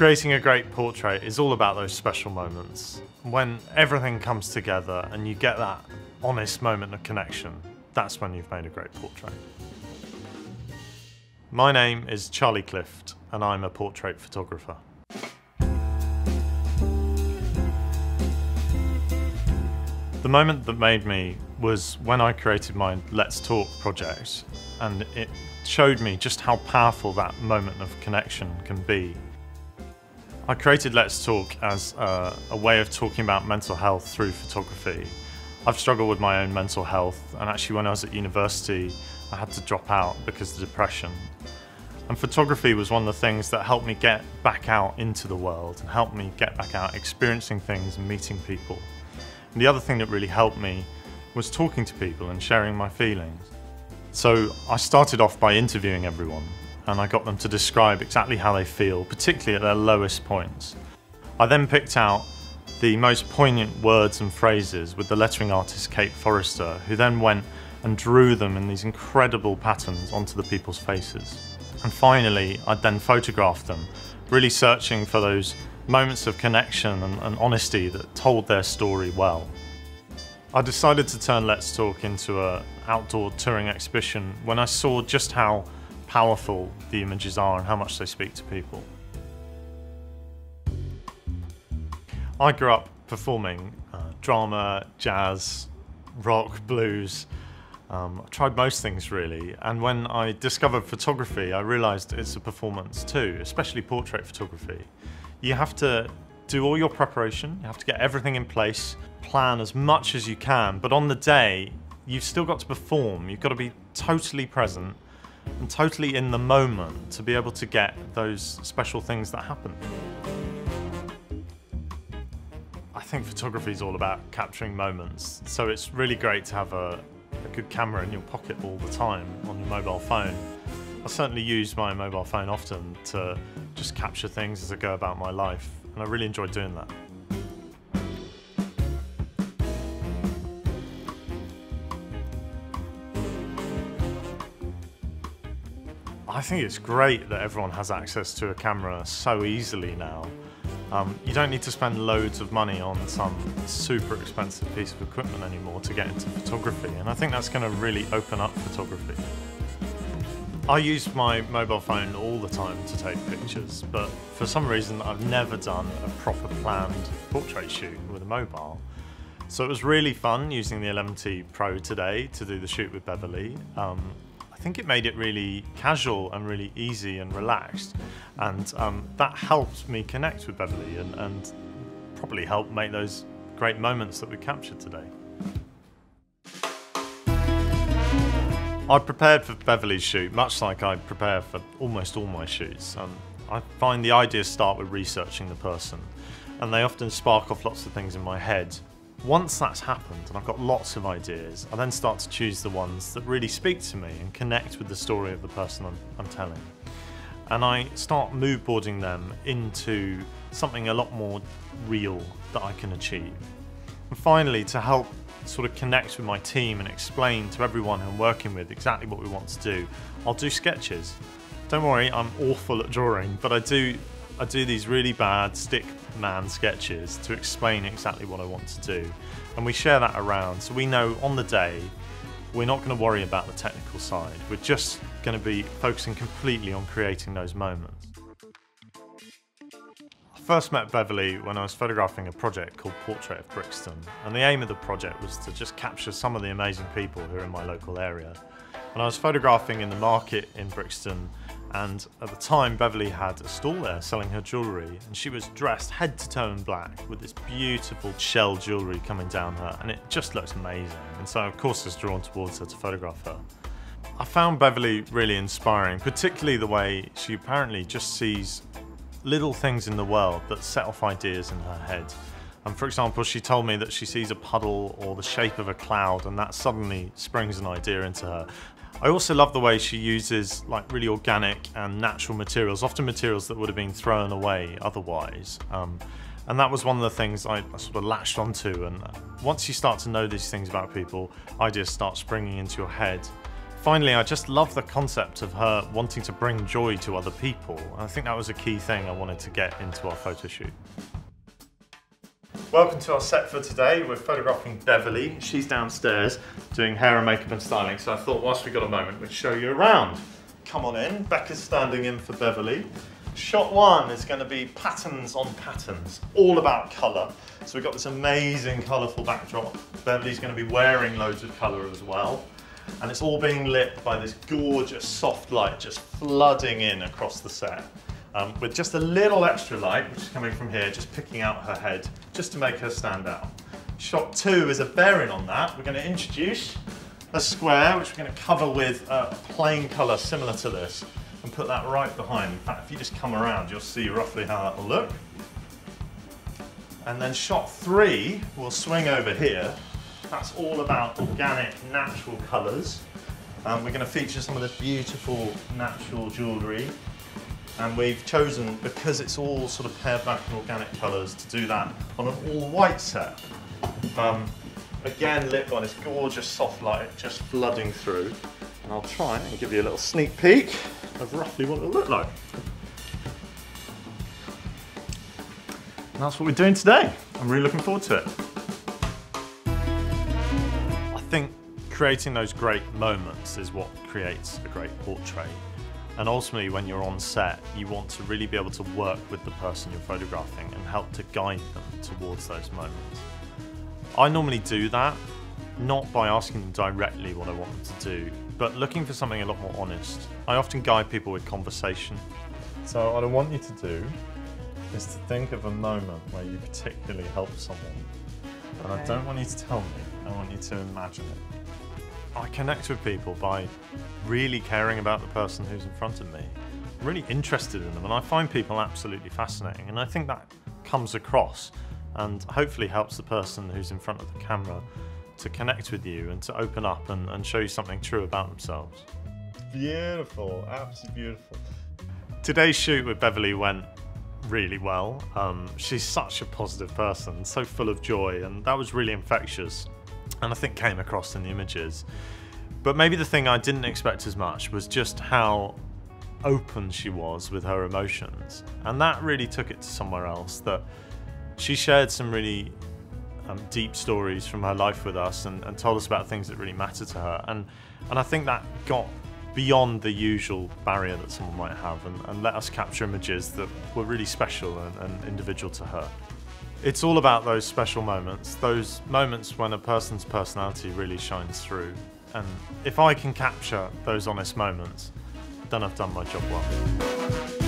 Creating a great portrait is all about those special moments. When everything comes together and you get that honest moment of connection, that's when you've made a great portrait. My name is Charlie Clift and I'm a portrait photographer. The moment that made me was when I created my Let's Talk project, and it showed me just how powerful that moment of connection can be. I created Let's Talk as a way of talking about mental health through photography. I've struggled with my own mental health, and actually when I was at university I had to drop out because of depression. And photography was one of the things that helped me get back out into the world and helped me get back out experiencing things and meeting people. And the other thing that really helped me was talking to people and sharing my feelings. So I started off by interviewing everyone, and I got them to describe exactly how they feel, particularly at their lowest points. I then picked out the most poignant words and phrases with the lettering artist Kate Forrester, who then went and drew them in these incredible patterns onto the people's faces. And finally, I then photographed them, really searching for those moments of connection and honesty that told their story well. I decided to turn Let's Talk into an outdoor touring exhibition when I saw just how powerful the images are and how much they speak to people. I grew up performing drama, jazz, rock, blues. I tried most things really, and when I discovered photography I realised it's a performance too, especially portrait photography. You have to do all your preparation, you have to get everything in place, plan as much as you can, but on the day you've still got to perform. You've got to be totally present and totally in the moment to be able to get those special things that happen. I think photography is all about capturing moments, so it's really great to have a good camera in your pocket all the time on your mobile phone. I certainly use my mobile phone often to just capture things as I go about my life, and I really enjoy doing that. I think it's great that everyone has access to a camera so easily now. You don't need to spend loads of money on some super expensive piece of equipment anymore to get into photography, and I think that's going to really open up photography. I use my mobile phone all the time to take pictures, but for some reason I've never done a proper planned portrait shoot with a mobile. So it was really fun using the 11T Pro today to do the shoot with Beverly. I think it made it really casual and really easy and relaxed, and that helped me connect with Beverly and probably helped make those great moments that we captured today. I prepared for Beverly's shoot much like I prepare for almost all my shoots. I find the ideas start with researching the person, and they often spark off lots of things in my head. Once that's happened and I've got lots of ideas, I then start to choose the ones that really speak to me and connect with the story of the person I'm telling. And I start mood boarding them into something a lot more real that I can achieve. And finally, to help sort of connect with my team and explain to everyone I'm working with exactly what we want to do, I'll do sketches. Don't worry, I'm awful at drawing, but I do these really bad stick man sketches to explain exactly what I want to do, and we share that around so we know on the day we're not going to worry about the technical side. We're just going to be focusing completely on creating those moments. I first met Beverly when I was photographing a project called Portrait of Brixton, and the aim of the project was to just capture some of the amazing people who are in my local area. And I was photographing in the market in Brixton, and at the time Beverly had a stall there selling her jewellery, and she was dressed head to toe in black with this beautiful shell jewellery coming down her, and it just looked amazing, and so of course I was drawn towards her to photograph her. I found Beverly really inspiring, particularly the way she apparently just sees little things in the world that set off ideas in her head. And for example, she told me that she sees a puddle or the shape of a cloud, and that suddenly springs an idea into her. I also love the way she uses like really organic and natural materials, often materials that would have been thrown away otherwise. And that was one of the things I sort of latched onto, and once you start to know these things about people, ideas start springing into your head Finally, I just love the concept of her wanting to bring joy to other people. I think that was a key thing I wanted to get into our photo shoot. Welcome to our set for today. We're photographing Beverly. She's downstairs doing hair and makeup and styling, so I thought whilst we got a moment we'd show you around. Come on in. Becca's standing in for Beverly. Shot one is going to be patterns on patterns, all about colour. So we've got this amazing colourful backdrop. Beverly's going to be wearing loads of colour as well. And it's all being lit by this gorgeous soft light just flooding in across the set. With just a little extra light, which is coming from here, just picking out her head, just to make her stand out. Shot two is a bearing on that. We're going to introduce a square, which we're going to cover with a plain colour similar to this, and put that right behind. In fact, if you just come around, you'll see roughly how that will look. And then shot three will swing over here. That's all about organic, natural colours. We're going to feature some of this beautiful natural jewellery. And we've chosen, because it's all sort of pared back in organic colours, to do that on an all-white set. Again, lit by this gorgeous soft light just flooding through. And I'll try and give you a little sneak peek of roughly what it'll look like. And that's what we're doing today. I'm really looking forward to it. I think creating those great moments is what creates a great portrait. And ultimately, when you're on set, you want to really be able to work with the person you're photographing and help to guide them towards those moments. I normally do that, not by asking them directly what I want them to do, but looking for something a lot more honest. I often guide people with conversation. So what I want you to do is to think of a moment where you particularly helped someone. And I don't want you to tell me, I want you to imagine it. I connect with people by really caring about the person who's in front of me. I'm really interested in them, and I find people absolutely fascinating, and I think that comes across and hopefully helps the person who's in front of the camera to connect with you and to open up and show you something true about themselves. Beautiful, absolutely beautiful. Today's shoot with Beverly went really well. She's such a positive person, so full of joy, and that was really infectious, and I think came across in the images. But maybe the thing I didn't expect as much was just how open she was with her emotions, and that really took it to somewhere else. That she shared some really deep stories from her life with us and told us about things that really matter to her, and I think that got beyond the usual barrier that someone might have and let us capture images that were really special and individual to her. It's all about those special moments, those moments when a person's personality really shines through. And if I can capture those honest moments, then I've done my job well.